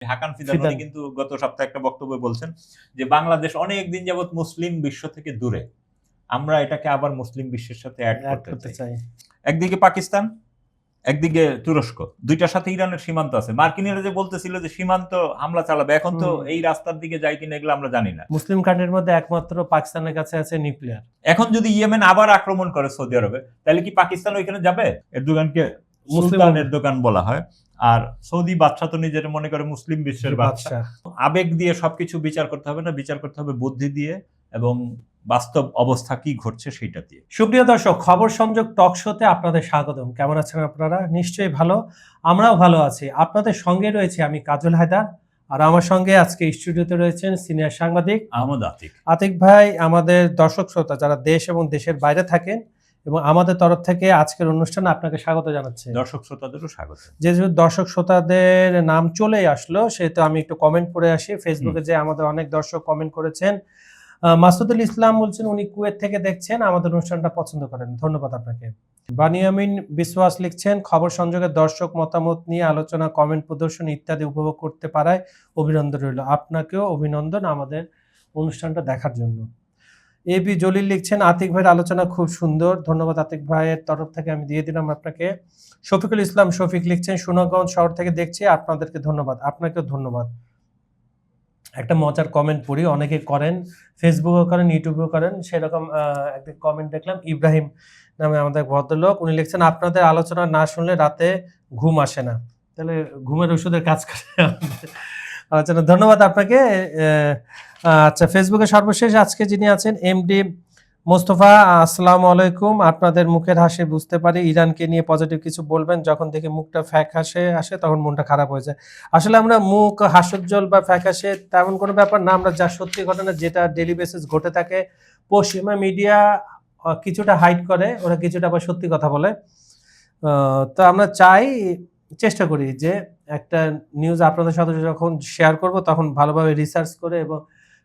হাকান ফিদান উনি কিন্তু গত সপ্তাহে একটা বক্তব্যে বলছেন যে বাংলাদেশ অনেক দিন যাবত মুসলিম বিশ্ব থেকে দূরে, আমরা এটাকে আবার মুসলিম বিশ্বের সাথে অ্যাড করতে চাই। একদিকে পাকিস্তান, একদিকে তুরস্ক, দুইটার সাথে ইরানের সীমান্ত আছে। মার্কিনীরা যে বলতেছিল যে সীমান্ত হামলা চালাবে, এখন তো এই রাস্তার দিকে যায় কিনা এগুলো আমরা জানি না। মুসলিম কান্ট্রির মধ্যে একমাত্র পাকিস্তানের কাছে আছে নিউক্লিয়ার। এখন যদি ইয়েমেন আবার আক্রমণ করে সৌদি আরবে, তাহলে কি পাকিস্তান ওইখানে যাবে? এরদোগানকে সুলতানের দোকান বলা হয়, আর সৌদি বাদশা তো নিজের মনে করে মুসলিম বিশ্বের বাদশা। আবেগ দিয়ে সবকিছু বিচার করতে হবে না, বিচার করতে হবে বুদ্ধি দিয়ে এবং বাস্তব অবস্থা কি ঘটছে সেটা দিয়ে। সুপ্রিয় দর্শক, খবর সংযোগ টক শোতে আপনাদের স্বাগতম। কেমন আছেন আপনারা? নিশ্চয়ই ভালো, আমরাও ভালো আছি। আপনাদের সঙ্গে রয়েছে আমি কাজল হায়দার, আর আমার সঙ্গে আজকে স্টুডিওতে রয়েছেন সিনিয়র সাংবাদিক আহমদ আতিক। আতিক ভাই, আমাদের দর্শক শ্রোতা যারা দেশ এবং দেশের বাইরে থাকেন এবং আমাদের তরফ থেকে আজকের অনুষ্ঠানে আপনাকে স্বাগত জানাচ্ছি। দর্শক শ্রোতাদেরও স্বাগত। যেহেতু দর্শক শ্রোতাদের নাম চলেই আসলো, সেহেতু আমি একটু কমেন্ট করে আসি। ফেসবুকে যে আমাদের অনেক দর্শক কমেন্ট করেছেন। মাসুদুল ইসলাম বলছেন উনি কুয়েত থেকে দেখছেন, আমাদের অনুষ্ঠানটা পছন্দ করেন, ধন্যবাদ আপনাকে। বানিয়ামিন বিশ্বাস লিখছেন খবর সংযোগের দর্শক মতামত নিয়ে আলোচনা, কমেন্ট প্রদর্শন ইত্যাদি উপভোগ করতে পারায় অভিনন্দন রইল। আপনাকেও অভিনন্দন আমাদের অনুষ্ঠানটা দেখার জন্য। এবি জলিল লিখছেন আতিক ভাইয়ের আলোচনা খুব সুন্দর, ধন্যবাদ আতিক ভাইয়ের তরফ থেকে আমি দিয়ে দিলাম আপনাকে। শফিকুল ইসলাম শফিক লিখছেন সুনামগঞ্জ শহর থেকে দেখছি, আপনাদেরকে ধন্যবাদ। আপনাকেও ধন্যবাদ। একটা মজার কমেন্ট পড়ি, অনেকে করেন, ফেসবুকেও করেন, ইউটিউবেও করেন, সেরকম একটা কমেন্ট দেখলাম। ইব্রাহিম নামে আমাদের ভদ্রলোক, উনি লিখছেন আপনাদের আলোচনা না শুনলে রাতে ঘুম আসে না। তাহলে ঘুমের ওষুধের কাজ করে আলোচনা। ধন্যবাদ আপনাকে। আচ্ছা, ফেসবুকে সর্বশেষ আজকে যিনি আছেন এমডি মোস্তফা, আসসালামু আলাইকুম। আপনাদের মুখের হাসি বুঝতে পারি ইরানকে নিয়ে পজিটিভ কিছু বলবেন, যখন দেখি মুখটা ফ্যাকাশে আসে তখন মনটা খারাপ হয়ে যায়। আসলে আমরা মুখ হাস্যোজ্জ্বল বা ফ্যাকাশে তেমন কোনো ব্যাপার না, আমরা যা সত্যি ঘটনা যেটা ডেইলি বেসিস ঘটে থাকে, পশ্চিমা মিডিয়া কিছুটা হাইড করে, ওরা কিছুটা আবার সত্যি কথা বলে। তো আমরা চেষ্টা করি যে একটা নিউজ আপনাদের সাথে যখন শেয়ার করব তখন ভালোভাবে রিসার্চ করে এবং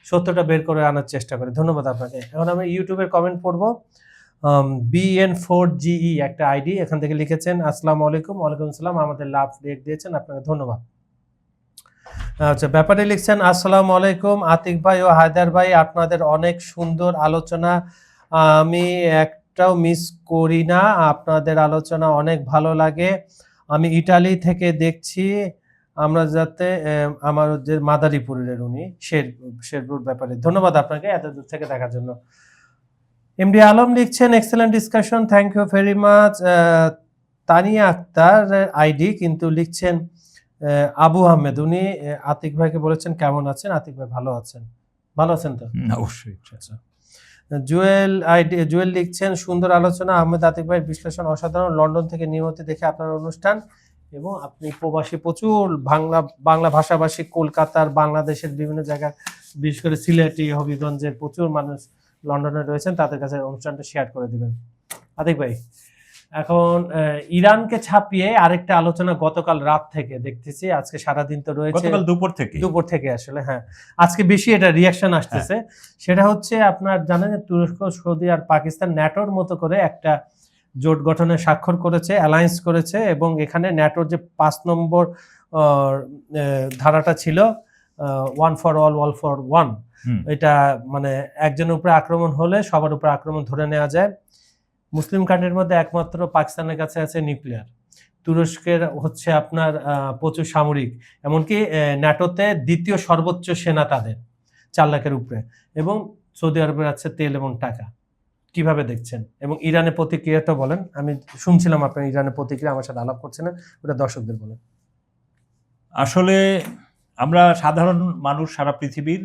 সত্যটা বের করে আনার চেষ্টা করি। ধন্যবাদ আপনাকে। এখন আমি ইউটিউবের কমেন্ট পড়বো। BN4GE একটা আইডি, এখান থেকে লিখেছেন আসসালামু আলাইকুম। ওয়ালাইকুম আসসালাম, আমাদের লাভ রেক দিয়েছেন, আপনাকে ধন্যবাদ। আচ্ছা, ব্যাপারে লিখছেন আসসালামু আলাইকুম আতিক ভাই ও হায়দার ভাই, আপনাদের অনেক সুন্দর আলোচনা, আমি একটাও মিস করি না, আপনাদের আলোচনা অনেক ভালো লাগে। আমি ইটালি থেকে দেখছি, আমরা যাতে আমার যে মাদারীপুরের উনি শেরপুর ব্যাপারে। ধন্যবাদ আপনাকে এত দূর থেকে দেখার জন্য। এমডি আলম লিখছেন excellent discussion, thank you very much. Tania Akter ID কিন্তু লিখছেন আবু আহমেদ, উনি আতিক ভাইকে বলেছেন কেমন আছেন। আতিক ভাই ভালো আছেন? ভালো আছেন তো? অবশ্যই। আচ্ছা। জুয়েল লিখছেন সুন্দর আলোচনা, আহমেদ আতিক ভাইয়ের বিশ্লেষণ অসাধারণ, লন্ডন থেকে নিয়মিত দেখে আপনার অনুষ্ঠান, এবং আপনি প্রবাসী প্রচুর বাংলা ভাষাভাষী কলকাতার, বাংলাদেশের বিভিন্ন জায়গায়, বিশেষ করে সিলেটি, হবিগঞ্জের প্রচুর মানুষ লন্ডনে রয়েছেন, তাদের কাছে অনুষ্ঠানটা শেয়ার করে দিবেন। আতিক ভাই, এখন ইরানকে ছাপিয়ে আরেকটা আলোচনা গতকাল রাত থেকে দেখতেছি, আজকে সারাদিন তো রয়েছে, গতকাল দুপুর থেকে আসলে হ্যাঁ আজকে বেশি এটা রিয়াকশন আসতেছে। সেটা হচ্ছে আপনার জানেন তুরস্ক, সৌদি আর পাকিস্তান ন্যাটোর মতো করে একটা জোট গঠনে স্বাক্ষর করেছে, অ্যালায়েন্স করেছে, এবং এখানে ন্যাটোর যে 5 নম্বর ধারাটা ছিল, one for all for one, এটা মানে একজনের উপরে আক্রমণ হলে সবার উপরে আক্রমণ ধরে নেওয়া যায়। মুসলিম কান্ট্রির মধ্যে একমাত্র পাকিস্তানের কাছে আছে নিউক্লিয়ার, তুরস্কের হচ্ছে আপনার প্রচুর সামরিক, এমনকি ন্যাটোতে দ্বিতীয় সর্বোচ্চ সেনা তাদের 4 লাখের উপরে, এবং সৌদি আরবের আছে তেল এবং টাকা। কিভাবে দেখছেন? এবং ইরানের প্রতিক্রিয়াটা বলেন, আমি শুনছিলাম আপনার ইরানের প্রতিক্রিয়া, আমার সাথে আলাপ করছেন, ওটা দর্শকদের বলেন। আসলে আমরা সাধারণ মানুষ সারা পৃথিবীর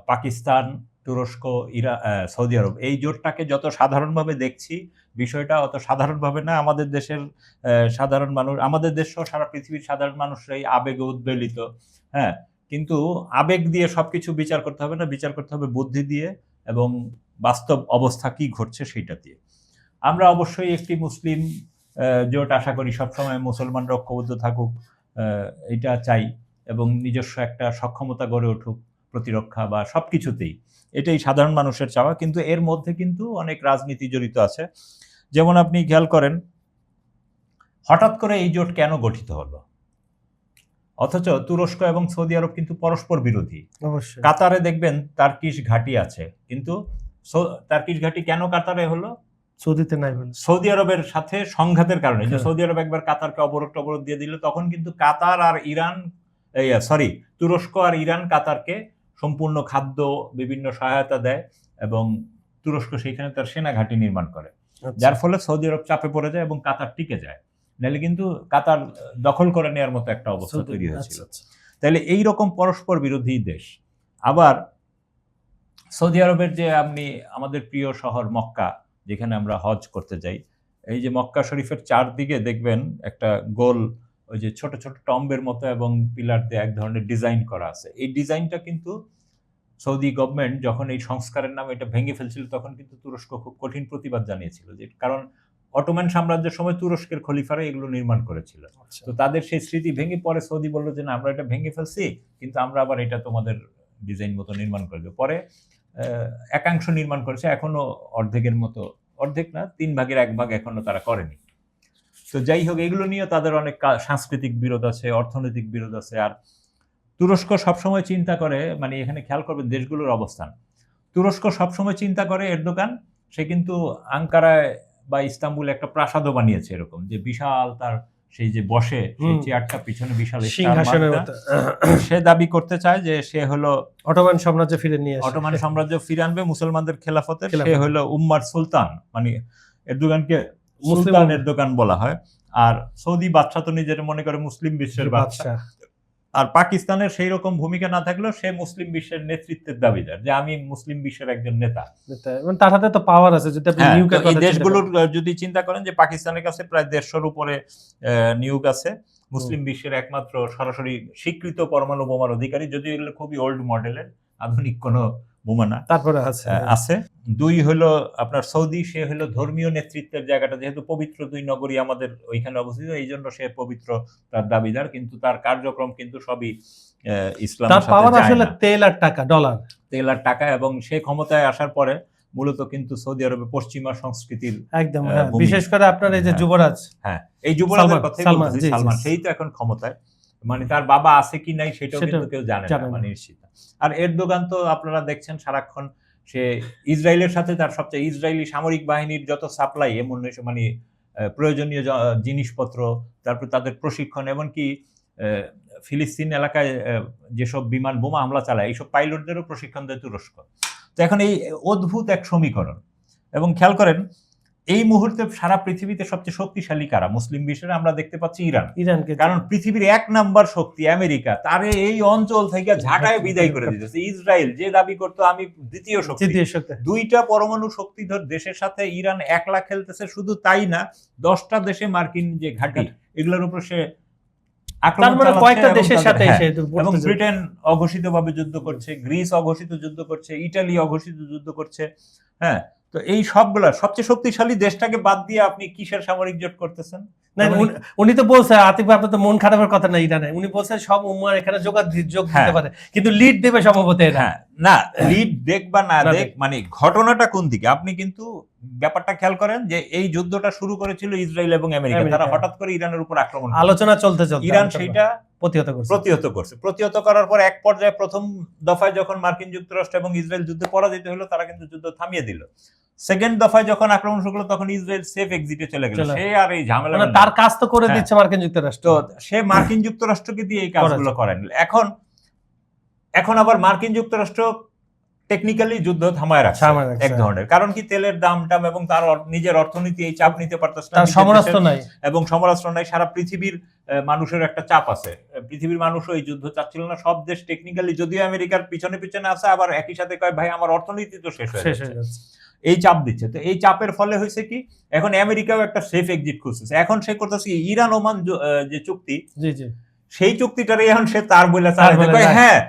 পাকিস্তান, তুরস্ক, সৌদি আরব এই জোটটাকে যত সাধারণভাবে দেখছি, বিষয়টা অত সাধারণভাবে না। আমাদের দেশের সাধারণ মানুষ, আমাদের দেশ সহ সারা পৃথিবীর সাধারণ মানুষরাই আবেগে উদ্বেলিত। হ্যাঁ, কিন্তু আবেগ দিয়ে সবকিছু বিচার করতে হবে না, বিচার করতে হবে বুদ্ধি দিয়ে এবং বাস্তব অবস্থা কি ঘটছে সেইটা দিয়ে। আমরা অবশ্যই একটি মুসলিম জোট আশা করি, সবসময় মুসলমানরা ঐক্যবদ্ধ থাকুক, এটা চাই, এবং নিজস্ব একটা সক্ষমতা গড়ে উঠুক প্রতিরক্ষা বা সবকিছুতেই, এটাই সাধারণ মানুষের চাওয়া। কিন্তু এর মধ্যে কিন্তু অনেক রাজনীতি জড়িত আছে। যেমন আপনি খেয়াল করেন, হঠাৎ করে এই জোট কেন গঠিত হলো? অথচ তুরস্ক এবং সৌদি আরব কিন্তু পরস্পর বিরোধী। অবশ্যই। কাতারে দেখবেন তার্কিশ ঘাঁটি আছে, কিন্তু তার্কিশ ঘাঁটি কেন কাতারে হলো? সৌদিতে নাই বলে। সৌদি আরবের সাথে সংঘাতের কারণে। যে হ্যাঁ। সৌদি আরব একবার কাতারকে অবরোধ দিয়ে দিল, তখন কিন্তু কাতার আর ইরান, তুরস্ক আর ইরান কাতারকে সম্পূর্ণ খাদ্য, বিভিন্ন সহায়তা দেয় এবং তুরস্ক সেইখানে তার সেনা ঘাঁটি নির্মাণ করে, আচ্ছা। যার ফলে সৌদি আরব চাপে পড়ে যায় এবং কাতার টিকে যায়। নাহলে কিন্তু কাতার দখল করে নেওয়ার মতো একটা অবস্থা তৈরি হয়েছিল। আচ্ছা। তাহলে এইরকম পরস্পর বিরোধী দেশ। আবার সৌদি আরবের যে আমাদের প্রিয় শহর মক্কা, যেখানে আমরা হজ করতে যাই, এই যে মক্কা শরীফের চারদিকে দেখবেন একটা গোল ওই যে ছোট ছোট টম্বের মতো এবং পিলার দিয়ে এক ধরনের ডিজাইন করা আছে। এই ডিজাইনটা কিন্তু সৌদি গভর্নমেন্ট যখন এই সংস্কারের নামে এটা ভেঙে ফেলছিল, তখন কিন্তু তুরস্ক খুব কঠিন প্রতিবাদ জানিয়েছিল, যে কারণ অটোমান সাম্রাজ্যের সময় তুরস্কের খলিফারা এগুলো নির্মাণ করেছিল। তো তাদের সেই স্মৃতি ভেঙে পরে সৌদি বললো যে না, আমরা এটা ভেঙে ফেলছি, কিন্তু আমরা আবার এটা তোমাদের ডিজাইন মতো নির্মাণ করে দেবো। পরে একাংশ নির্মাণ করেছে, এখনো অর্ধেকের মতো, অর্ধেক না, 1/3 এখনো তারা করেনি। তো যাই হোক, এগুলো নিয়ে তাদের অনেক সাংস্কৃতিক বিরোধ আছে, অর্থনৈতিক বিরোধ আছে। আর তুরস্ক সবসময় চিন্তা করে, মানে এখানে খেয়াল করবেন দেশগুলোর অবস্থান, তুরস্ক সবসময় চিন্তা করে এরদোগান, সে কিন্তু আঙ্কারায় বা ইস্তাম্বুলে একটা প্রাসাদও বানিয়েছে এরকম, যে বিশাল তার সেই যে বসে সেই চেয়ারটা পিছনে বিশাল সিংহাসনের মতো। সে দাবি করতে চায় যে সে হলো অটোমান সাম্রাজ্য ফিরে নিয়ে আসে, অটোমান সাম্রাজ্য ফিরে আনবে মুসলমানদের খেলাফতের, সে হলো উম্মার সুলতান, মানে এরদোগানকে সুলতান এরদোগান বলা হয়। আর সৌদি বাদশা তো নিজের মনে করে মুসলিম বিশ্বের বাদশা। আর পাকিস্তানের সেই রকম ভূমিকা না থাকলেও সে মুসলিম বিশ্বের নেতৃত্বের দাবিদার, যে আমি মুসলিম বিশ্বের একজন নেতা। তার হাতে তো পাওয়ার আছে। যদি আপনি নিউকের কথা, এই দেশগুলোর যদি চিন্তা করেন যে পাকিস্তানের কাছে প্রায় 150-র উপরে নিউক আছে, মুসলিম বিশ্বের একমাত্র সরাসরি স্বীকৃত পরমাণু বোমার অধিকারী, যদিও এগুলো খুবই ওল্ড মডেলের, আধুনিক কোনো বোমা না, তারপরে আছে। 2 হলো আপনার সৌদি, সে হলো ধর্মীয় নেতৃত্বের জায়গাটা, যেহেতু পবিত্র 2 নগরী আমাদের ওইখানে অবস্থিত, এই জন্য সে পবিত্র তার দাবিদার, কিন্তু তার কার্যক্রম কিন্তু সবই ইসলামের সাথে যায় না। আসলে তেল আর টাকা, ডলার, তেল আর টাকা। এবং সে ক্ষমতায় আসার পরে মূলত কিন্তু সৌদি আরবে পশ্চিমা সংস্কৃতির একদম, বিশেষ করে আপনার এই যে যুবরাজ, এই যুবরাজের কথাই বলতেছি, সালমান, সেই তো এখন ক্ষমতায়, মানে তার বাবা আছে কি নাই সেটাও কিন্তু কেউ জানে না, মানে নিশ্চিত। আর এরদোগান তো আপনারা দেখছেন সারাক্ষণ সে ইসরায়েলের সাথে তার সবচেয়ে, ইসরায়েলি সামরিক বাহিনীর যত সাপ্লাই, এমন মানে প্রয়োজনীয় জিনিসপত্র, তারপর তাদের প্রশিক্ষণ, এমনকি ফিলিস্তিন এলাকায় যেসব বিমান বোমা হামলা চালায়, এইসব পাইলটদেরও প্রশিক্ষণ দেয় তুরস্ক। তো এখন এই অদ্ভুত এক সমীকরণ। এবং খেয়াল করেন এই মুহূর্তে সারা পৃথিবীতে সবচেয়ে শক্তিশালী কারা মুসলিম বিশ্বে? আমরা দেখতে পাচ্ছি ইরানকে, কারণ পৃথিবীর 1 নাম্বার শক্তি আমেরিকা তারে এই অঞ্চল থেকে ঝাঁটায় বিদায় করে দিতেছে। ইসরায়েল যে দাবি করতো আমি দ্বিতীয় শক্তি, 2টা পরমাণু শক্তিধর দেশের সাথে ইরান একলা খেলতেছে। শুধু তাই না, 10টা দেশে মার্কিন যে ঘাঁটি, এগুলোর উপর সে এবং ব্রিটেন অঘোষিতভাবে যুদ্ধ করছে, গ্রিস অঘোষিত যুদ্ধ করছে, ইটালি অঘোষিত যুদ্ধ করছে। হ্যাঁ, তো এই সবগুলা সবচেয়ে শক্তিশালী দেশটাকে বাদ দিয়ে আপনি কিসের সামরিক জোট করতেছেন? উনি তো বলছে, আতিক ভাই আপনার তো মন খারাপের কথা না, ইরানে উনি বলছেন সব উম্মাহ এখানে যোগ দিতে পারে, কিন্তু লিড দেবে সম্ভবত এরা। না, লিড দেখ বা না দেখ, মানে ঘটনাটা কোন দিকে আপনি কিন্তু ব্যাপারটা খেয়াল করেন, যে এই যুদ্ধটা শুরু করেছিল ইসরায়েল এবং আমেরিকা। তারা হঠাৎ করে ইরানের উপর আক্রমণ, আলোচনা চলতে ইরান সেইটা প্রতিহত করার পর এক পর্যায়ে প্রথম দফায় যখন মার্কিন যুক্তরাষ্ট্র এবং ইসরায়েল যুদ্ধে পরাজিত হলো, তারা কিন্তু যুদ্ধ থামিয়ে দিল। সেকেন্ড দফায় যখন আক্রমণ শুরু হলো, তখন ইসরায়েল সেফ এক্সিটে চলে গেল। সে আর এই ঝামেলা, তার কাজ তো করে দিচ্ছে মার্কিন যুক্তরাষ্ট্র, তো সে মার্কিন যুক্তরাষ্ট্রকে দিয়ে এই কাজগুলো করেন। এখন আবার মার্কিন যুক্তরাষ্ট্র টেকনিক্যালি যুদ্ধ থামায় রাখছে এক ধরনের, কারণ কি তেলের দাম এবং তার নিজের অর্থনীতি এই চাপ নিতে পারতেছে না, এবং সমরাস্ত্র নাই। সারা পৃথিবীর মানুষের একটা চাপ আছে, পৃথিবীর মানুষও এই যুদ্ধ চাচ্ছিল না। সব দেশ টেকনিক্যালি যদিও আমেরিকার পিছনে পিছনে আছে, আবার একই সাথে কয় ভাই আমার অর্থনীতি তো শেষ হয়ে যাচ্ছে, এই চাপ দিচ্ছে। তো এই চাপের ফলে হয়েছে কি, এখন আমেরিকাও একটা সেফ এক্সিট খুঁজতেছে। এখন সে করতেছে ইরান ওমান যে চুক্তি, সেই চুক্তিটারে এখন সে তার বলে চালাইতে। হ্যাঁ,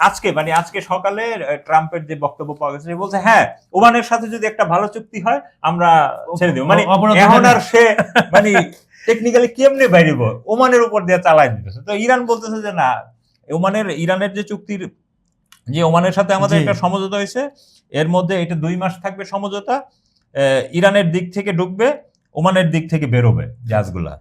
আজকে সকালে ট্রাম্পের যে বক্তব্য পাওয়া গেছে, সে বলছে হ্যাঁ, ওমানের সাথে যদি একটা ভালো চুক্তি হয় আমরা ছেড়ে দেব। মানে এখন আর সে মানে টেকনিক্যালি কেমনে বাইরেব, ওমানের উপর দিয়ে চালাই দিতেছে। তো ইরান বলতেছে যে না, ইরানের যে চুক্তির, যে ওমানের সাথে আমাদের একটা সমঝোতা হয়েছে, এর মধ্যে এটা 2 মাস থাকবে সমঝোতা, ইরানের দিক থেকে ঢুকবে, ওমানের দিক থেকে বেরোবে জাহাজগুলা।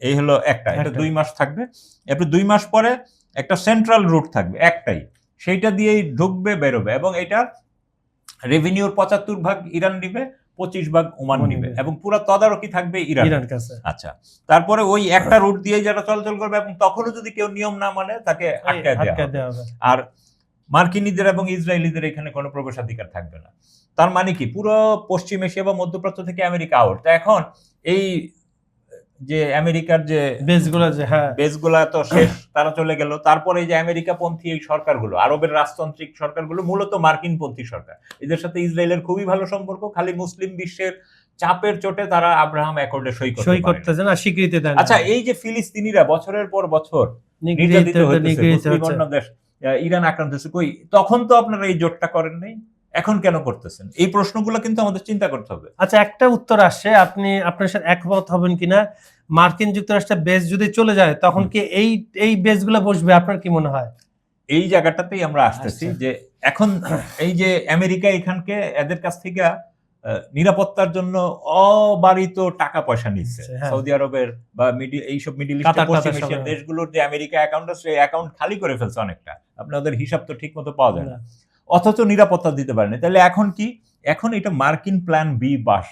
এই হলো একটা, এটা একটা। 2 মাস থাকবে। এরপর 2 মাস পরে একটা সেন্ট্রাল রুট থাকবে একটাই, সেইটা দিয়েই ঢুকবে বেরোবে, এবং এটা রেভিনিউর 75 ভাগ ইরান নিবে, 25 ভাগ ওমান ওমান নিবে, নিবে। এবং পুরো তদারকি থাকবে ইরান। ইরান কাছে। আচ্ছা, তারপরে ওই একটা রুট দিয়ে যারা চলাচল করবে, এবং তখনও যদি কেউ নিয়ম না মানে তাকে আটকায় আটকা দেওয়া দেওয়া হবে। হবে। আর মার্কিনীদের এবং ইসরায়েলিদের এখানে কোনো প্রবেশাধিকার থাকবে না। তার মানে কি, পুরো পশ্চিম এশিয়া বা মধ্যপ্রাচ্য থেকে আমেরিকা আউট। তা এখন এই যে আমেরিকার যে বেসগুলো যে, হ্যাঁ, বেসগুলা তো শেষ, তারা চলে গেল। তারপরে এই যে আমেরিকা পন্থী এই সরকারগুলো, আরবের রাজতান্ত্রিক সরকারগুলো মূলত মার্কিন পন্থী সরকার, এদের সাথে ইসরায়েলের খুবই ভালো সম্পর্ক। খালি মুসলিম বিশ্বের চাপের চোটে তারা আব্রাহাম অ্যাকর্ডে সই করতে পারে না। করতেছে না, স্বীকৃতি দেন। আচ্ছা, এই যে ফিলিস্তিনিরা বছরের পর বছর নির্যাতিত হচ্ছে, মুসলিম অন্য দেশ, ইরান আক্রান্ত হচ্ছে, কই তখন তো আপনারা এই জোটটা করেন নাই, এখন কেন করতেছেন? এই প্রশ্নগুলো কিন্তু আমাদের চিন্তা করতে হবে। আচ্ছা, একটা উত্তর আসছে, আপনি আপনার সাথে একমত হবেন কিনা। মার্কিন যুক্তরাষ্ট্রের বেস যদি চলে যায়, তখন কি এই বেসগুলো বসবে? আপনার কি মনে হয়? এই জায়গাটাতেই আমরা আসতেছি, আচ্ছা। যে এখন এই যে আমেরিকা এখানকে এদের কাছ থেকে নিরাপত্তার জন্য অবারিত টাকা পয়সা নিচ্ছে, হ্যাঁ। সৌদি আরবের বা এইসব মিডল ইস্টের কাতার পশ্চিম এশিয়ার সবাই। দেশগুলোর যে আমেরিকা অ্যাকাউন্ট আছে, সেই অ্যাকাউন্ট খালি করে ফেলছে অনেকটা, আপনাদের হিসাব তো ঠিক মতো পাওয়া যায় না, অথচ নিরাপত্তা দিতে পারেনি। তাহলে এখন কি, এখন এটা মার্কিন প্ল্যান বি বাস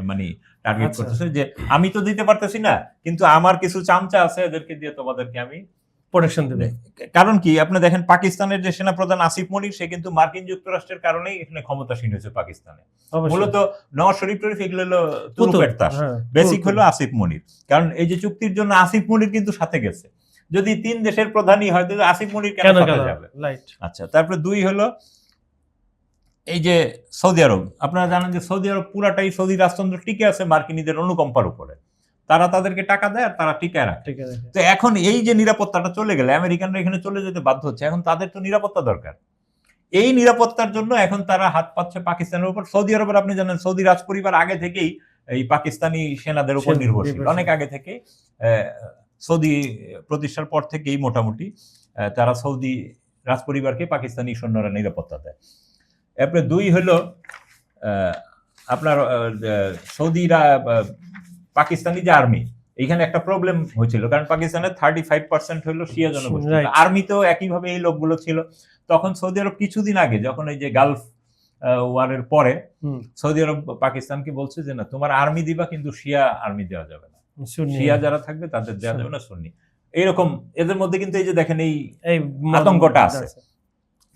মানে টার্গেট আচ্ছা। করতেছে, যে আমি তো দিতে পারতেছি না, কিন্তু আমার কিছু চামচা আছে, এদেরকে দিয়ে তোমাদেরকে আমি প্রোটেকশন দেবে। কারণ কি, আপনি দেখেন পাকিস্তানের যে সেনাপ্রধান আসিফ মনির, সে কিন্তু মার্কিন যুক্তরাষ্ট্রের কারণেই এখানে ক্ষমতাসীন হয়েছে পাকিস্তানে। মূলত নওয়াজ শরীফ টরিফ এগুলো হলো তুরুপের তাস, বেসিক হলো আসিফ মনির। কারণ এই যে চুক্তির জন্য আসিফ মনির কিন্তু সাথে গেছে। যদি 3 দেশের প্রধানই হয়, তাহলে আসিফ মনির কেন সাথে যাবে? আচ্ছা, তারপরে 2 হলো এই যে সৌদি আরব। আপনারা জানেন যে সৌদি আরব পুরাটাই, সৌদি রাজতন্ত্র টিকে আছে মার্কিনীদের অনুকম্পার উপরে। তারা তাদেরকে টাকা দেয় আর তারা টিকায় রাখে। তো এখন এই যে নিরাপত্তাটা চলে গেলে, আমেরিকানরা এখানে চলে যেতে বাধ্য হচ্ছে, এখন তাদের তো নিরাপত্তা দরকার। এই নিরাপত্তার জন্য এখন তারা হাত পাচ্ছে পাকিস্তানের উপর। সৌদি আরবের, আপনি জানেন সৌদি রাজপরিবার আগে থেকেই এই পাকিস্তানি সেনাদের উপর নির্ভরশীল, অনেক আগে থেকেই। সৌদি প্রতিষ্ঠার পর থেকেই মোটামুটি তারা সৌদি রাজপরিবারকে পাকিস্তানি সৈন্যরা নিরাপত্তা দেয়। এরপরে 2 হলো আপনার সৌদিরা পাকিস্তানি যে আর্মি, এখানে একটা প্রবলেম হয়েছিল, কারণ পাকিস্তানের 35% হলো শিয়া জনগোষ্ঠী, আর্মিতেও একইভাবে এই লোকগুলো ছিল। তখন সৌদি আরব কিছুদিন আগে, যখন এই যে গালফ ওয়ারের পরে, সৌদি আরব পাকিস্তানকে বলছে যে না, তোমার আর্মি দিবা, কিন্তু শিয়া আর্মি দেওয়া যাবে না, শিয়া যারা থাকবে তাদের দেওয়া যাবে না, সুন্নি। এইরকম এদের মধ্যে কিন্তু এই যে দেখেন এই আতঙ্কটা আছে।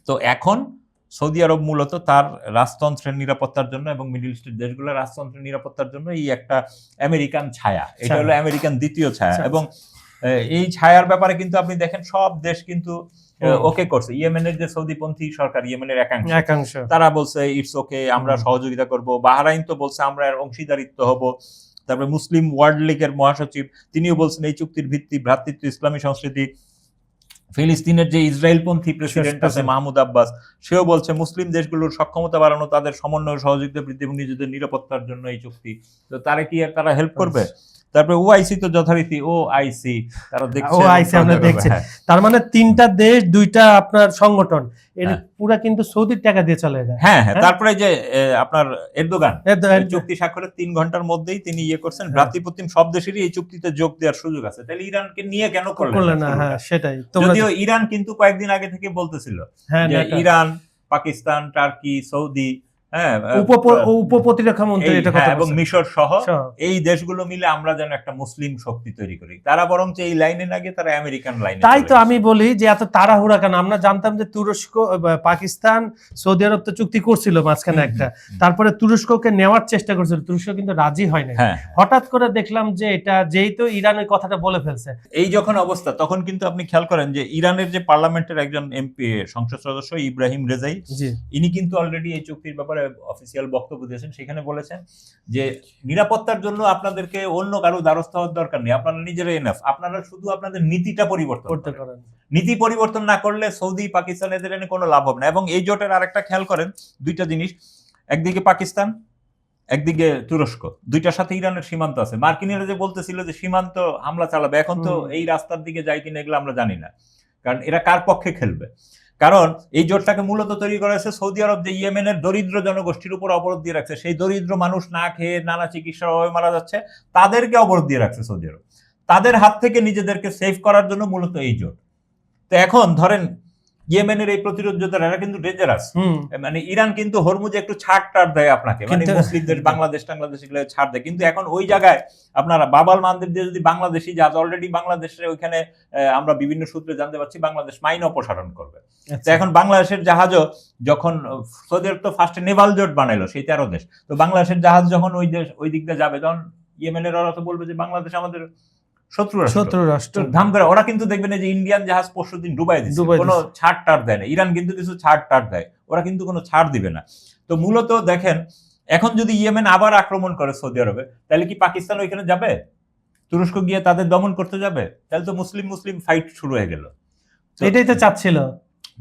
তো এখন সৌদি আরব মূলত তার রাজতন্ত্রের নিরাপত্তার জন্য এবং মিডল ইস্টের দেশগুলোর রাজতন্ত্রের নিরাপত্তার জন্য এই একটা আমেরিকান ছায়া, এটা হলো আমেরিকান দ্বিতীয় ছায়া। এবং এই ছায়ার ব্যাপারে কিন্তু আপনি দেখেন সব দেশ কিন্তু ওকে করছে। ইয়েমেনের যে সৌদিপন্থী সরকার, ইয়েমেনের একাংশ, তারা বলছে ইটস ওকে, আমরা সহযোগিতা করব। বাহরাইন তো বলছে আমরা এর অংশীদারিত্ব হব। তারপরে মুসলিম ওয়ার্ল্ড লীগের মহাসচিব, তিনিও বলছেন এই চুক্তির ভিত্তি ভ্রাতৃত্ব, ইসলামী সংস্কৃতি। ফিলিস্তিনের যে ইসরায়েলপন্থী প্রেসিডেন্ট আছে মাহমুদ আব্বাস, সেও বলছে মুসলিম দেশগুলোর সক্ষমতা বাড়ানো, তাদের সমন্বয় সহযোগিতা বৃদ্ধি এবং নিজেদের নিরাপত্তার জন্য এই চুক্তি। তো তারা কি তারা হেল্প করবে? তারপরে ওআইসি তো যথারীতি ওআইসি, তারা দেখছে। তার মানে 3টা দেশ 2টা আপনার সংগঠন, এর পুরো কিন্তু সৌদির টাকা দিয়ে চলে যায়। হ্যাঁ হ্যাঁ। তারপরে যে আপনার এরদোগান চুক্তি স্বাক্ষরের 3 ঘন্টার মধ্যেই তিনি করছেন, ভ্রাতৃপ্রতিম সব দেশেরই এই চুক্তিতে যোগ দেওয়ার সুযোগ আছে। তাহলে ইরানকে নিয়ে কেন করলেন না? হ্যাঁ, সেটাই। যদিও ইরান কিন্তু কয়েকদিন আগে থেকে বলতেছিল যে ইরান, পাকিস্তান, টার্কি, সৌদি, উপপ্রতিরক্ষা মন্ত্রী এবং মিশর সহ এই দেশগুলো মিলে আমরা যেন একটা মুসলিম শক্তি তৈরি করি। তারা বরং এই লাইনে না গিয়ে তারা আমেরিকান লাইনে। তাই তো আমি বলি যে এত তাড়াহুড়া কেন? আমরা জানতাম যে তুরস্ক, পাকিস্তান, সৌদি আরব তো চুক্তি করছিল মাঝখানে একটা, তারপরে তুরস্ককে নেওয়ার চেষ্টা করছিল, তুরস্ক কিন্তু রাজি হয় না। হঠাৎ করে দেখলাম যে এটা যেই তো ইরান ওই কথাটা বলে ফেলছে। এই যখন অবস্থা, তখন কিন্তু আপনি খেয়াল করেন যে ইরানের যে পার্লামেন্টের একজন এমপি, সংসদ সদস্য ইব্রাহিম রেজাই, ইনি কিন্তু অলরেডি এই চুক্তির ব্যাপারে অফিসিয়াল বক্তব্য দিয়েছেন। সেখানে বলেছেন যে নিরাপত্তার জন্য আপনাদেরকে অন্য কারো দ্বারস্থ হওয়ার দরকার নেই, আপনারা নিজেরা এনাফ, আপনারা শুধু আপনাদের নীতিটা পরিবর্তন করতে পারেন। নীতি পরিবর্তন না করলে সৌদি, পাকিস্তান এদের এনে কোনো লাভ হবে না। এবং এই জোটের আরেকটা খেয়াল করেন, 2টা জিনিস, একদিকে পাকিস্তান, একদিকে তুরস্ক, 2টার সাথে ইরানের সীমান্ত আছে। মার্কিনীরা যে বলতেছিল যে সীমান্ত হামলা চালাবে, এখন তো এই রাস্তার দিকে যায় কিনা এগুলো আমরা জানি না, কারণ এরা কার পক্ষে খেলবে। কারণ এই জোটটাকে মূলত তৈরি করা হয়েছে সৌদি আরব যে ইয়েমেনের দরিদ্র জনগোষ্ঠীর উপর অবরোধ দিয়ে রাখছে, সেই দরিদ্র মানুষ না খেয়ে নানা চিকিৎসার অভাবে মারা যাচ্ছে, তাদেরকে অবরোধ দিয়ে রাখছে সৌদি আরব। তাদের হাত থেকে নিজেদেরকে সেভ করার জন্য মূলত এই জোট। তো এখন ধরেন ইয়েমেনের এই প্রতিরোধ যোদ্ধারা এরা কিন্তু ডেঞ্জারাস। মানে ইরান কিন্তু হরমুজে একটু ছাড় টাড় দেয় আপনাকে, মানে মুসলিমদের বাংলাদেশ টাংলাদেশ এগুলো ছাড় দেয়, কিন্তু এখন ওই জায়গায় আপনারা বাবাল মানদেব দিয়ে যদি বাংলাদেশি জাহাজ, অলরেডি বাংলাদেশের ওইখানে আমরা বিভিন্ন সূত্রে জানতে পারছি বাংলাদেশ মাইন অপসারণ করবে। তো এখন বাংলাদেশের জাহাজও যখন সৌদি আরব তো ফার্স্টে নেভাল জোট বানাইলো সেই 13 দেশ, তো বাংলাদেশের জাহাজ যখন ওই দিক দিয়ে যাবে তখন ইয়েমেনের ওরা তো বলবে যে বাংলাদেশ আমাদের শত্রু রাষ্ট্র, ধাম করে ওরা কিন্তু দেখবেন যে ইন্ডিয়ান জাহাজ পরশুদিন ডুবাই দিচ্ছে, কোনো ছাড় টাড় দেয় না। ইরান কিন্তু কিছু ছাড় টাড় দেয়, ওরা কিন্তু কোনো ছাড় দিবে না। তো মূলত দেখেন এখন যদি ইয়েমেন আবার আক্রমণ করে সৌদি আরবে, তাহলে কি পাকিস্তান ওইখানে যাবে? তুরস্ক গিয়ে তাদের দমন করতে যাবে? তাহলে তো মুসলিম ফাইট শুরু হয়ে গেল। এটাই তো চাচ্ছিল,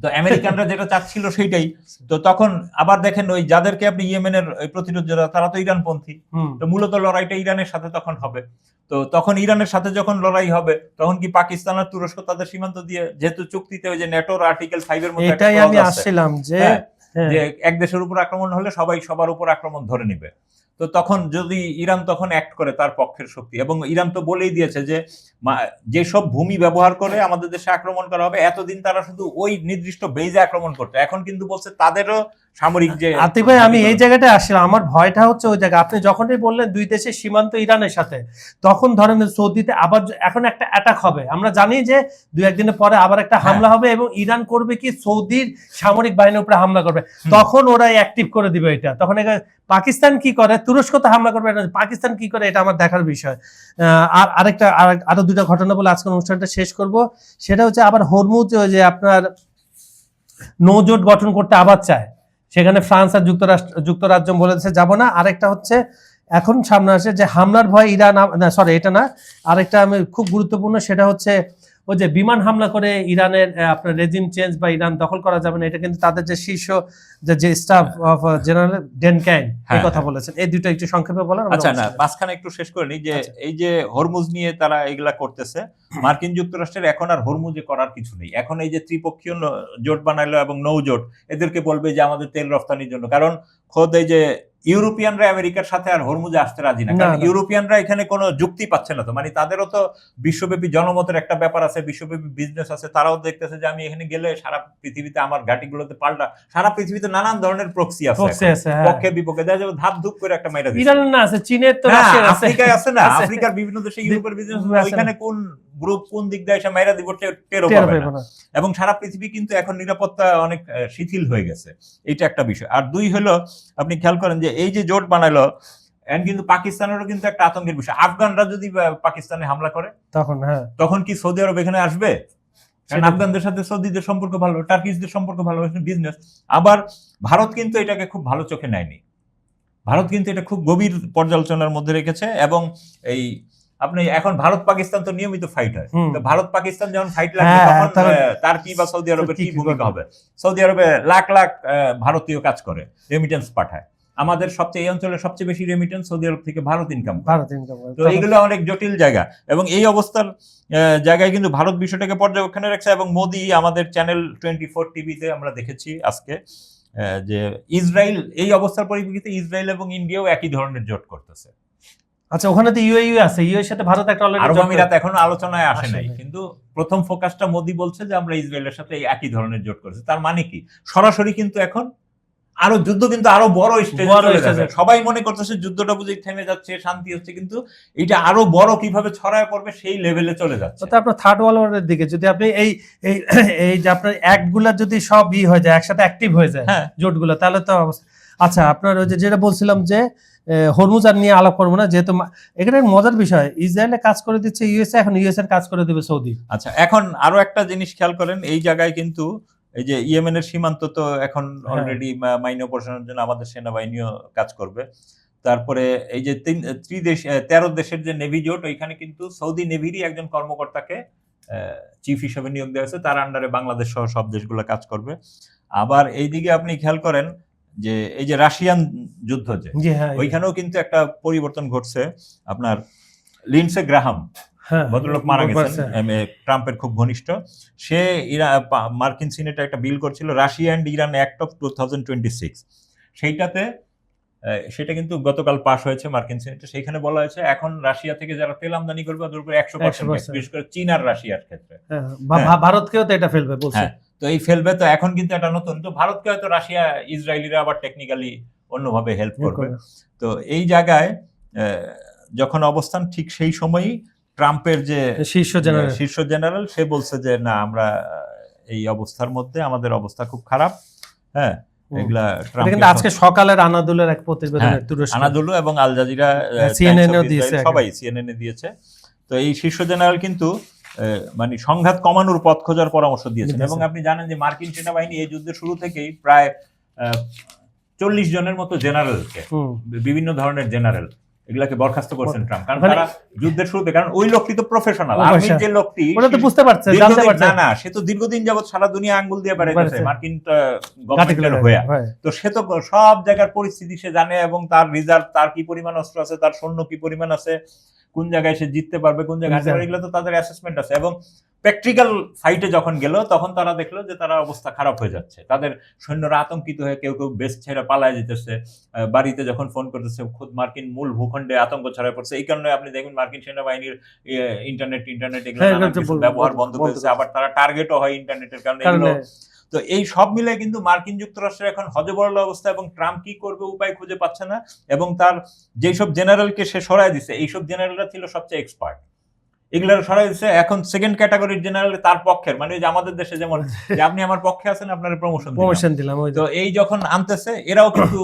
তো আমেরিকানরা যেটা চাচ্ছিল সেইটাই। তো তখন আবার দেখেন ওই যাদেরকে আপনি ইয়েমেনের ওই প্রতিরোধ যারা, তারা তো ইরানপন্থী। তো মূলত লড়াইটা ইরানের সাথে তখন হবে। তো তখন ইরানের সাথে যখন লড়াই হবে তখন কি পাকিস্তান আর তুরস্ক তাদের সীমান্ত দিয়ে, যেহেতু চুক্তিতে ওই যে ন্যাটোর আর্টিকেল 5 এর মধ্যে এটাই আমি আসছিলাম যে এক দেশের উপর আক্রমণ হলে সবাই সবার উপর আক্রমণ ধরে নিবে। তো তখন যদি ইরান তখন অ্যাক্ট করে তার পক্ষের শক্তি, এবং ইরান তো বলেই দিয়েছে যে যেসব ভূমি ব্যবহার করে আমাদের দেশে আক্রমণ করা হবে, এতদিন তারা শুধু ওই নির্দিষ্ট বেজে আক্রমণ করতো, এখন কিন্তু বলছে তাদেরও সামরিক যে। আতিক ভাই আমি এই জায়গাটা আসছিলাম, আমার ভয়টা হচ্ছে ওই জায়গা আপনি যখনই বললেন দুই দেশের সীমান্ত ইরানের সাথে, তখন ধরেন সৌদিতে আবার এখন একটা অ্যাটাক হবে, আমরা জানি যে 2-1 দিনের পরে আবার একটা হামলা হবে, এবং ইরান করবে কি সৌদির সামরিক বাহিনীর উপরে হামলা করবে, তখন ওরা অ্যাক্টিভ করে দিবে এটা। তখন পাকিস্তান কি করে, তুরস্ক তো হামলা করবে, পাকিস্তান কি করে, এটা আমার দেখার বিষয়। আর আরো 2টা ঘটনা বলে আজকের অনুষ্ঠানটা শেষ করব। সেটা হচ্ছে আবার হরমুজ যে আপনার নৌজোট গঠন করতে আবার চায়, সেখানে ফ্রান্স আর যুক্তরাজ্য বলেছে যাব না। আরেকটা হচ্ছে এখন সামনে আসে যে হামলার ভয় ইরান, সরি এটা না, আরেকটা আমি খুব গুরুত্বপূর্ণ, সেটা হচ্ছে ওই যে বিমান হামলা করে ইরানের আপনার রেজিম চেঞ্জ বা ইরান দখল করা যাবে না, এটা কিন্তু তাদের যে শীর্ষ যে staff of general Dan Caine এই কথা বলেছেন। এই দুটো একটু সংক্ষেপে বলেন। আচ্ছা না, মাঝখানে একটু শেষ করে নিই যে এই যে হরমুজ নিয়ে তারা এগুলা করতেছে, মার্কিন যুক্তরাষ্ট্রের এখন আর হরমুজে করার কিছু নেই। এখন এই যে ত্রিপক্ষীয় জোট বানাইলো এবং নৌ জোট, এদেরকে বলবে যে আমাদের তেল রফতানির জন্য, কারণ খোদ এই যে ইউরোপিয়ানরা আমেরিকার সাথে আর হরমুজে আসতে রাজি না, কারণ ইউরোপিয়ানরা এখানে কোনো যুক্তি পাচ্ছে না। তো মানে তাদেরও তো বিশ্বব্যাপী জনমতের একটা ব্যাপার আছে, বিশ্বব্যাপী বিজনেস আছে, তারাও দেখতেছে যে আমি এখানে গেলে সারা পৃথিবীতে আমার ঘাটিগুলোতে পাল্টা, সারা পৃথিবীতে নানান ধরনের প্রক্সি আছে, পক্ষে বিপক্ষে দেখা যাবে ধাপ ধুপ করে একটা মাইরা দিচ্ছে। ইরান না আছে, চীনের তো আফ্রিকায় আছে না, আফ্রিকার বিভিন্ন দেশে ইউরোপের বিজনেস, ওইখানে কোন গ্রুপ কোন দিক দিয়ে এসে মাইরা দিব টেরও পাবে না। এবং সারা পৃথিবী কিন্তু এখন নিরাপত্তা অনেক শিথিল হয়ে গেছে, এটা একটা বিষয়। আর 2 হলো আপনি খেয়াল করেন যে এই যে জোট বানাইলো, কিন্তু পাকিস্তানেরও কিন্তু একটা আতঙ্কের বিষয়। আফগানরা যদি পাকিস্তানে হামলা করে তখন কি সৌদি আরব এখানে আসবে? কারণ আফগানদের সাথে সৌদিদের সম্পর্ক ভালো, টার্কিশদের সম্পর্ক ভালো, বিজনেস। আবার ভারত কিন্তু এটাকে খুব ভালো চোখে নেয়নি, ভারত কিন্তু এটা খুব গভীর পর্যালোচনার মধ্যে রেখেছে। এবং এই আপনি এখন ভারত পাকিস্তান তো নিয়মিত ফাইট হয়, তো ভারত পাকিস্তান যখন ফাইট লাগবে তখন টার্কি বা সৌদি আরবের কি ভূমিকা হবে? সৌদি আরবে লাখ লাখ ভারতীয় কাজ করে, রেমিটেন্স পাঠায়। আমাদের সবচেয়ে এই অঞ্চলের সবচেয়ে বেশি রেমিটেন্স সৌদি আরব থেকে ভারত ইনকাম করে। তো এইগুলো অনেক জটিল জায়গা, এবং এই অবস্থার জায়গায় কিন্তু ভারত বিষয়টাকে পর্যবেক্ষণে রাখছে। এবং মোদি আমাদের চ্যানেল 24 টিভিতে আমরা দেখেছি আজকে যে ইসরায়েল এই অবস্থার পরিপ্রেক্ষিতে ইসরায়েল এবং ইন্ডিয়াও একই ধরনের জোট করতেছে। আচ্ছা, ওখানে তো ইউএই আছে, ইউএর সাথে ভারত একটা অলরেডি আরব আমিরাত এখনো আলোচনায় আসে নাই, কিন্তু প্রথম ফোকাসটা মোদি বলছে যে আমরা ইসরায়েলের সাথে একই ধরনের জোট করেছি। তার মানে কি সরাসরি কিন্তু এখন আরো যুদ্ধ কিন্তু আরো বড় স্টেজে চলে যাবে। সবাই মনে করতেছে যুদ্ধটা বুঝি থেমে যাচ্ছে, শান্তি হচ্ছে, কিন্তু এটা আরো বড় কিভাবে ছড়ায় পড়বে সেই লেভেলে চলে যাচ্ছে। তো আপনার থার্ড ওয়ার্ল্ড ওয়ারের দিকে যদি আপনি এই যে আপনার অ্যাক্টগুলো যদি সব হয়ে যায়, একসাথে অ্যাক্টিভ হয়ে যায় জোটগুলো, তাহলে তো আচ্ছা আপনার ওই যেটা বলছিলাম যে হরমুজ আর নিয়ে আলাপ করবো না, যেহেতু এখানে মজার বিষয়, ইসরায়েলে কাজ করে দিচ্ছে ইউএসএ, এখন ইউএসএ কাজ করে দেবে সৌদি। আচ্ছা, এখন আরো একটা জিনিস খেয়াল করেন, এই জায়গায় কিন্তু এই যে ইয়েমেনের সীমান্ত তো এখন অলরেডি মাইনে অপারেশনের জন্য আমাদের সেনাবাহিনীও কাজ করবে। তারপরে এই যে 13 দেশের যে নেভি জোট, ওইখানে কিন্তু সৌদি নেভিরই একজন কর্মকর্তাকে চিফ হিসেবে নিয়োগ দেওয়া হয়েছে, তার আন্ডারে বাংলাদেশ সহ সব দেশগুলো কাজ করবে। আবার এইদিকে আপনি খেয়াল করেন যে এই যে রাশিয়ান যুদ্ধ, যে ওইখানেও কিন্তু একটা পরিবর্তন ঘটছে। আপনার লিন্ডসে গ্রাহাম ভদ্রলোক মারা গেছেন, ট্রাম্পের খুব ঘনিষ্ঠ, সে মার্কিন সিনেটে একটা বিল করছিল, Russia and Iran act of 2026। সেইটাতে সেটা কিন্তু গতকাল পাস হয়েছে মার্কিন সিনেটে। সেখানে বলা হয়েছে এখন রাশিয়া থেকে যারা তেল আমদানি করবে তাদের উপর 100% ট্যাক্স, বিশেষ করে চীন আর রাশিয়ার ক্ষেত্রে। ভারতকেও তো এটা ফেলবে বলছে। হ্যাঁ, তো এই ফেলবে, তো এখন কিন্তু এটা নতুন, তো ভারতকে হয়তো রাশিয়া ইসরায়েলিরা আবার টেকনিক্যালি অন্যভাবে হেল্প করবে। তো এই জায়গায় যখন অবস্থান ঠিক সেই সময়ই ট্রাম্পের যে শীর্ষ জেনারেল সে বলছে যে না, আমরা এই অবস্থার মধ্যে আমাদের অবস্থা খুব খারাপ। হ্যাঁ, এগুলা কিন্তু আজকে সকালের আনাদুলের এক প্রতিবেদনে আনাদুলু এবং আল জাজিরা, সবাই সিএনএন দিয়েছে। তো এই শীর্ষ জেনারেল কিন্তু মানে সংঘাত কমানোর পথ খোঁজার পরামর্শ দিয়েছেন। এবং আপনি জানেন যে মার্কিন সেনাবাহিনী এই যুদ্ধের শুরু থেকেই প্রায় 40 জনের মতো জেনারেলকে, বিভিন্ন ধরনের জেনারেল, এগুলাকে বরখাস্ত করছেন ট্রাম্প, কারণ তারা যুদ্ধের শুরুতে, কারণ ওই লোকটি তো প্রফেশনাল, আর্মির যে লোকটি বুঝতে পারছে, জানতে পারছে না, সে তো দীর্ঘদিন যাবত সারা দুনিয়া আঙ্গুল দিয়ে বেড়াইতেছে মার্কিন গভর্নমেন্টের হয়ে। তো সে তো সব জায়গার পরিস্থিতি সে জানে, এবং তার রিজার্ভ, তার কি পরিমাণ অস্ত্র আছে, তার সৈন্য কি পরিমাণ আছে, কোন জায়গায় সে জিততে পারবে, কোন জায়গায় হারতে পারবে, এগুলো তো তাদের অ্যাসেসমেন্ট আছে। এবং প্র্যাকটিক্যাল ফাইটে যখন গেল তখন তারা দেখলো যে তারা অবস্থা খারাপ হয়ে যাচ্ছে, তাদের সৈন্যরা আতঙ্কিত হয়ে কেউ কেউ বেস ছেড়ে পালায় যেতেছে, বাড়িতে যখন ফোন করতেছে খুদ মার্কিন মূল ভূখণ্ডে আতঙ্ক ছড়ায় পড়ছে। এই কারণে আপনি দেখবেন মার্কিন সেনাবাহিনীর ইন্টারনেট এগুলো ব্যবহার বন্ধ করেছে, আবার তারা টার্গেটও হয় ইন্টারনেটের কারণে। তো এই সব মিলে কিন্তু মার্কিন যুক্তরাষ্ট্রের এখন হযবরল অবস্থা, এবং ট্রাম্প কি করবে উপায় খুঁজে পাচ্ছে না। এবং তার যেসব জেনারেলকে সে সরায় দিচ্ছে, এইসব জেনারেলরা ছিল সবচেয়ে এক্সপার্ট, এগুলার সরাই দিচ্ছে। এখন সেকেন্ড ক্যাটাগরির জেনারেল তার পক্ষের, মানে যে আমাদের দেশে যেমন যে আপনি আমার পক্ষে আছেন, আপনার প্রমোশন দিলাম, তো এই যখন আনতেছে এরাও কিন্তু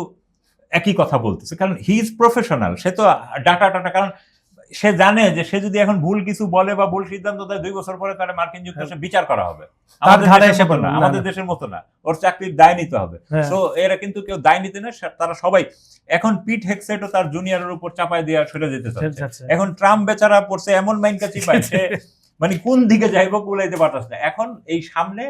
একই কথা বলতেছে, কারণ হি ইজ প্রফেশনাল, সে তো ডাটা, কারণ সে জানে যে সে যদি এখন ভুল কিছু বলে বা ভুল সিদ্ধান্ত দেয় 2 বছর পরে তার মার্কিন যুক্তরাষ্ট্রে বিচার করা হবে। আমাদের দেশের মতো না, ওর চাকরির দায় নিতে হবে। সো এরা কিন্তু কেউ দায় নিতে না, তারা সবাই এখন পিট হেগসেটও তার জুনিয়রের উপর চাপায় দিয়ে সরে যেতে চাচ্ছে। এখন ট্রাম্প বেচারা পড়ছে এমন মাইনকাচি পাইছে, মানে কোন দিকে যাইব কুলাইতে পারতাছে না। এখন এই সামনে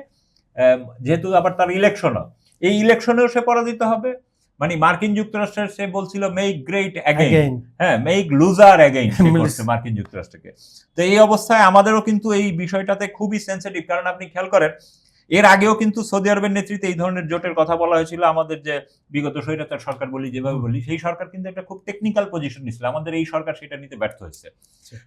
যেহেতু আবার তার ইলেকশনও, এই ইলেকশনেও সে পরাজিত হবে। মানে মার্কিন যুক্তরাষ্ট্রের সে বলছিল মেক গ্রেট অ্যাগেইন, হ্যাঁ, মেক লুজার অ্যাগেইন করছে মার্কিন যুক্তরাষ্ট্রকে। তো এই অবস্থায় আমাদেরও কিন্তু এই বিষয়টাতে খুবই সেন্সিটিভ, কারণ আপনি খেয়াল করেন এর আগেও কিন্তু সৌদি আরবের নেতৃত্বে এই ধরনের জোটের কথা বলা হয়েছিল। আমাদের যে বিগত স্বৈরাচার সরকার বলি, যেভাবে বলি, সেই সরকার কিন্তু একটা খুব টেকনিক্যাল পজিশন নিছিল, আমাদের এই সরকার সেটা নিতে ব্যর্থ হয়েছে।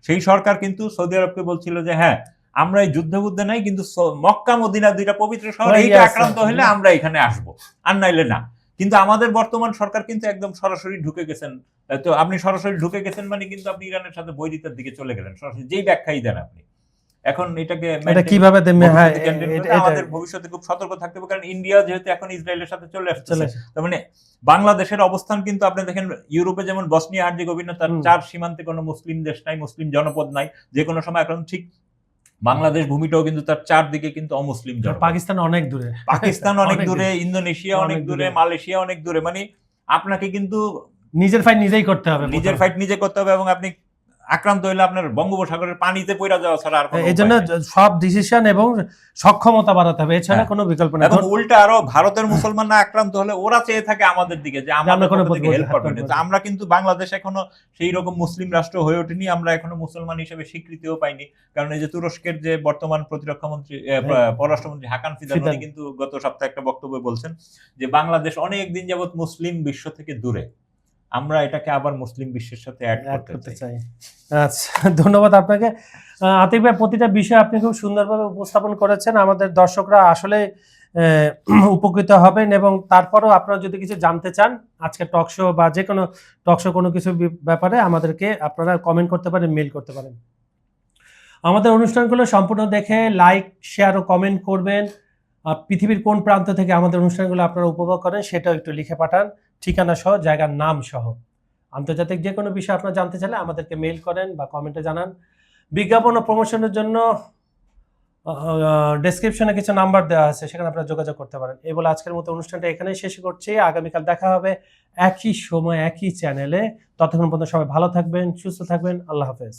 সেই সরকার কিন্তু সৌদি আরবকে বলছিল যে হ্যাঁ, আমরা এই যুদ্ধে নাই, কিন্তু মক্কা মদিনা দুইটা পবিত্র শহর, এইটা আক্রান্ত হলে আমরা এখানে আসবো, আর নাইলে না। কিন্তু আমাদের বর্তমান সরকার কিন্তু একদম সরাসরি ঢুকে গেছেন। তো আপনি সরাসরি ঢুকে গেছেন মানে কিন্তু আপনি ইরানের সাথে বৈরিতার দিকে চলে গেলেন সরাসরি, যেই ব্যাখ্যাই দেন আপনি। এখন এটাকে কিভাবে আমাদের ভবিষ্যতে খুব সতর্ক থাকতে হবে, কারণ ইন্ডিয়া যেহেতু এখন ইসরায়েলের সাথে চলে আসছে, তার মানে বাংলাদেশের অবস্থান কিন্তু আপনি দেখেন ইউরোপে যেমন বসনিয়া হার্জেগোভিনা, তার 4 সীমান্তে কোনো মুসলিম দেশ নাই, মুসলিম জনপদ নাই, যে কোনো সময় এখন ঠিক বাংলাদেশ ভূমিটাও কিন্তু তার 4 দিকে কিন্তু অমুসলিম জনপদ। পাকিস্তান অনেক দূরে, ইন্দোনেশিয়া অনেক দূরে, মালয়েশিয়া অনেক দূরে। মানে আপনাকে কিন্তু নিজের ফাইট নিজে করতে হবে, এবং আপনি আক্রান্ত হইলে আপনার বঙ্গোপসাগরের পানিতে পড়া যাওয়া ছাড়া আর কোনো উপায় নেই। এজন্য সব ডিসিশন এবং সক্ষমতা বাড়াতে হবে, এছাড়া কোনো বিকল্প নেই। এবং উল্টা আরো ভারতের মুসলমানরা আক্রান্ত হলে ওরা চেয়ে থাকে আমাদের দিকে যে আমাদের দিকে হেল্প করবে না। আমরা কিন্তু বাংলাদেশ এখনো সেই রকম মুসলিম রাষ্ট্র হয়ে ওঠেনি, আমরা এখনো মুসলমান হিসেবে স্বীকৃতিও পাইনি। কারণ এই যে তুরস্কের যে বর্তমান প্রতিরক্ষা মন্ত্রী, পররাষ্ট্রমন্ত্রী হাকান ফিদান, উনি কিন্তু গত সপ্তাহে একটা বক্তব্যে বলছেন যে বাংলাদেশ অনেক দিন যাবত মুসলিম বিশ্ব থেকে দূরে, আমরা এটাকে আবার মুসলিম বিশ্বের সাথে অ্যাড করতে চাই। আচ্ছা, ধন্যবাদ আপনাকে আতিক ভাই। প্রতিটা বিষয় আপনি খুব সুন্দরভাবে উপস্থাপন করেছেন, আমাদের দর্শকরা আসলে উপকৃত হবেন। এবং তারপরেও আপনারা যদি কিছু জানতে চান আজকে টক শো বা যে কোনো টক শো কোনো কিছু ব্যাপারে, আমাদেরকে আপনারা কমেন্ট করতে পারেন, মেল করতে পারেন। আমাদের অনুষ্ঠানগুলো সম্পূর্ণ দেখে লাইক, শেয়ার ও কমেন্ট করবেন। পৃথিবীর কোন প্রান্ত থেকে আমাদের অনুষ্ঠানগুলো আপনারা উপভোগ করেন সেটাও একটু লিখে পাঠান, ঠিকানা সহ, জায়গার নাম সহ। আন্তর্জাতিক যে কোনো বিষয় আপনারা জানতে চাইলে আমাদেরকে মেইল করেন বা কমেন্টে জানান। বিজ্ঞাপন ও প্রমোশনের জন্য ডেসক্রিপশনে কিছু নাম্বার দেওয়া আছে, সেখানে আপনারা যোগাযোগ করতে পারেন। এই বলে আজকের মতো অনুষ্ঠানটা এখানেই শেষ করছি। আগামীকাল দেখা হবে একই সময় একই চ্যানেলে। ততক্ষণ পর্যন্ত সবাই ভালো থাকবেন, সুস্থ থাকবেন। আল্লাহ হাফেজ।